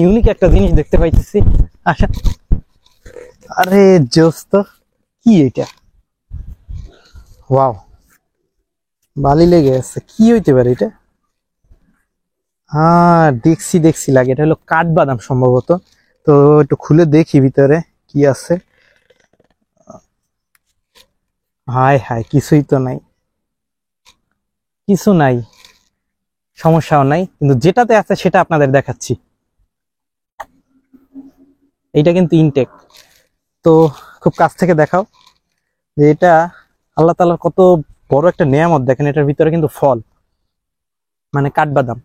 Unique একটা জিনিস দেখতে পাইতেছি। আচ্ছা, আরে জোস তো, কি এটা? ওয়াও, বালি লেগে আছে, কি হইতে পারে এটা? হ্যাঁ, দেখছি লাগে, এটা হলো কাঠবাদাম সম্ভবত। তো একটু খুলে দেখি ভিতরে কি আছে। হায় হায়, কিছুই তো নাই, কিছু নাই, সমস্যাও নাই, কিন্তু যেটাতে আছে সেটা আপনাদের দেখাচ্ছি। এইটা কিন্তু ইনটেক। তো খুব কাছ থেকে দেখাও যে এটা আল্লাহ তাআলার কত বড় একটা নেয়ামত। দেখেন, এটার ভিতরে কিন্তু ফল, মানে কাঠবাদাম।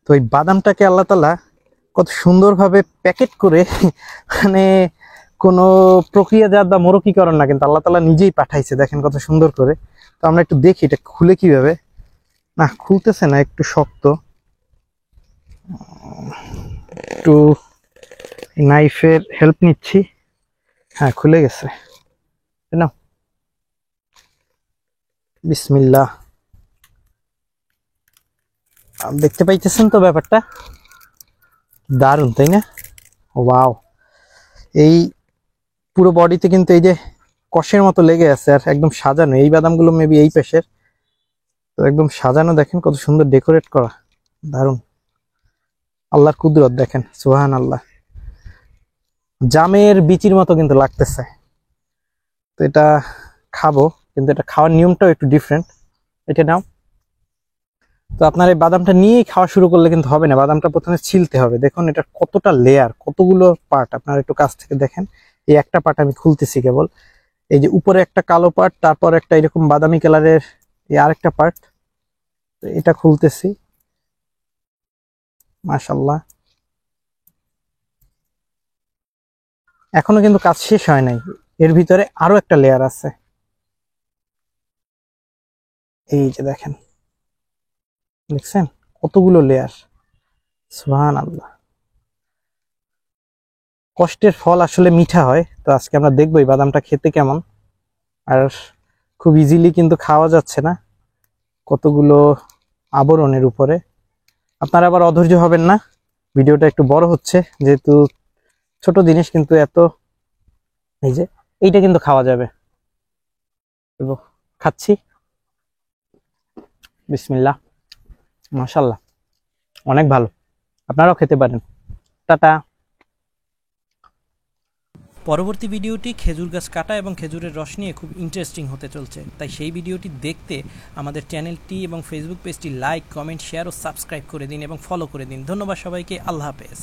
তো এই বাদামটাকে আল্লাহ তাআলা কত সুন্দরভাবে প্যাকেট করে মানে কোনো প্রক্রিয়াজাত বা মোড়কীকরণ না, কিন্তু আল্লাহ তাআলা নিজেই পাঠাইছে। দেখেন কত সুন্দর করে। তো আমরা একটু দেখি এটা খুলে কিভাবে। না, খুলতেছে না, একটু শক্ত। একটু নাইফের হেল্প নিচ্ছি। হ্যাঁ, খুলে গেছে। না, বিসমিল্লাহ। দেখতে পাইতেছেন তো ব্যাপারটা? দারুণ, তাই না? ওয়াও, এই পুরো বডিতে কিন্তু এই যে কষের মতো লেগে আছে, আর একদম সাজানো। এই বাদামগুলো মেবি এই পেশের। তো একদম সাজানো, দেখেন কত সুন্দর ডেকোরেট করা, দারুণ। আল্লাহর কুদরত দেখেন, সুবহান আল্লাহ। জামের বিচির মতো কিন্তু লাগতেছে। তো এটা খাবো, কিন্তু এটা খাওয়ার নিয়মটাও একটু ডিফারেন্ট। এটা নাও। তো আপনার এই বাদামটা নিয়েই খাওয়া শুরু করলে কিন্তু হবে না, বাদামটা প্রথমে ছিলতে হবে। দেখুন এটা কতটা লেয়ার, কতগুলো পার্ট, আপনারা একটু কাছ থেকে দেখেন। এই একটা পার্ট আমি খুলতেছি কেবল। এই যে উপরে একটা কালো পার্ট, তারপর একটা এরকম বাদামি কালারের এই আরেকটা পার্ট। তো এটা খুলতেছি। মাশাআল্লাহ, এখনো কিন্তু কাজ শেষ হয় নাই, এর ভিতরে আরো একটা লেয়ার আছে। এই যে দেখেন, দেখছেন কতগুলো লেয়ার, সুবহান আল্লাহ। কষ্টের ফল আসলে মিঠা হয়। তো আজকে আমরা দেখবো এই বাদামটা খেতে কেমন। আর খুব ইজিলি কিন্তু খাওয়া যাচ্ছে না, কতগুলো আবরণের উপরে। আপনারা আবার অধৈর্য হবেন না, ভিডিওটা একটু বড় হচ্ছে যেহেতু ছোট জিনিস, কিন্তু এত। এই যে এইটা কিন্তু খাওয়া যাবে। খাচ্ছি, বিসমিল্লাহ। মাশাআল্লাহ, অনেক ভালো, আপনারাও খেতে পারেন। টাটা। পরবর্তী ভিডিওটি খেজুর গাছ কাটা এবং খেজুরের রস নিয়ে খুব ইন্টারেস্টিং হতে চলছে, তাই সেই ভিডিওটি দেখতে আমাদের চ্যানেলটি এবং ফেসবুক পেজটি লাইক, কমেন্ট, শেয়ার ও সাবস্ক্রাইব করে দিন এবং ফলো করে দিন। ধন্যবাদ সবাইকে, আল্লাহ হাফেজ।